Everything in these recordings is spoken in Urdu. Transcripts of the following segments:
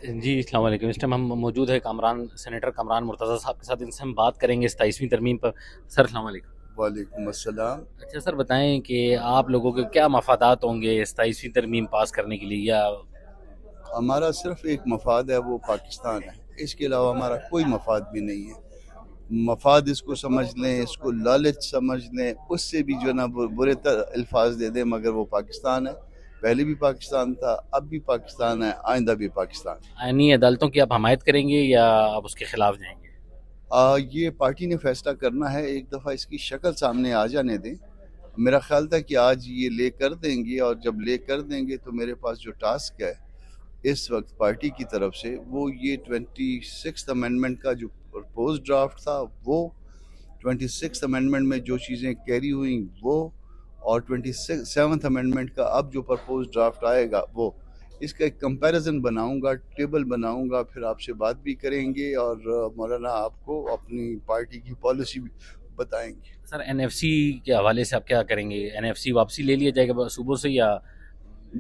جی السلام علیکم. اس ٹائم ہم موجود ہے سینیٹر کامران مرتضیٰ صاحب کے ساتھ. ان سے ہم بات کریں گے 27ویں ترمیم پر. سر السلام علیکم. وعلیکم السلام. اچھا سر بتائیں کہ آپ لوگوں کے کیا مفادات ہوں گے 27ویں ترمیم پاس کرنے کے لیے؟ یا ہمارا صرف ایک مفاد ہے، وہ پاکستان ہے. اس کے علاوہ ہمارا کوئی مفاد بھی نہیں ہے. مفاد اس کو سمجھ لیں، اس کو لالچ سمجھ لیں، اس سے بھی جو ہے نا برے الفاظ دے دیں، مگر وہ پاکستان ہے. پہلے بھی پاکستان تھا، اب بھی پاکستان ہے، آئندہ بھی پاکستان. آئینی عدالتوں کی آپ حمایت کریں گے یا آپ اس کے خلاف جائیں گے؟ یہ پارٹی نے فیصلہ کرنا ہے. ایک دفعہ اس کی شکل سامنے آ جانے دیں. میرا خیال تھا کہ آج یہ لے کر دیں گے، اور جب لے کر دیں گے تو میرے پاس جو ٹاسک ہے اس وقت پارٹی کی طرف سے، وہ یہ 26 امینڈمنٹ کا جو پرپوز ڈرافٹ تھا وہ، 26 امینڈمنٹ میں جو چیزیں کیری ہوئیں وہ، اور 27 امینڈمنٹ کا اب جو پرپوز ڈرافٹ آئے گا وہ، اس کا ایک کمپیریزن بناؤں گا، ٹیبل بناؤں گا، پھر آپ سے بات بھی کریں گے، اور مولانا آپ کو اپنی پارٹی کی پالیسی بھی بتائیں گے. سر این ایف سی کے حوالے سے آپ کیا کریں گے؟ این ایف سی واپسی لے لیا جائے گا صوبوں سے یا؟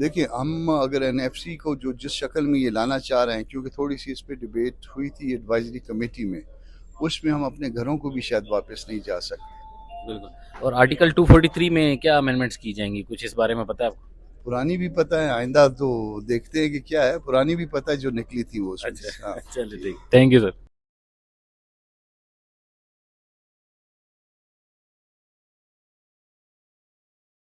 دیکھیں، ہم اگر این ایف سی کو جو جس شکل میں یہ لانا چاہ رہے ہیں، کیونکہ تھوڑی سی اس پہ ڈیبیٹ ہوئی تھی ایڈوائزری کمیٹی میں، اس میں ہم اپنے گھروں کو بھی شاید واپس نہیں جا سکتے. بالکل. اور آرٹیکل 243 میں کیا امینڈمنٹس کی جائیں گی؟ کچھ اس بارے میں پتہ ہے آپ کو؟ پرانی بھی پتہ ہے، آئندہ تو دیکھتے ہیں کہ کیا ہے. پرانی بھی پتہ ہے جو نکلی تھی وہ اس میں. اچھا ہاں چلیے جی. ٹھیک. Thank you sir.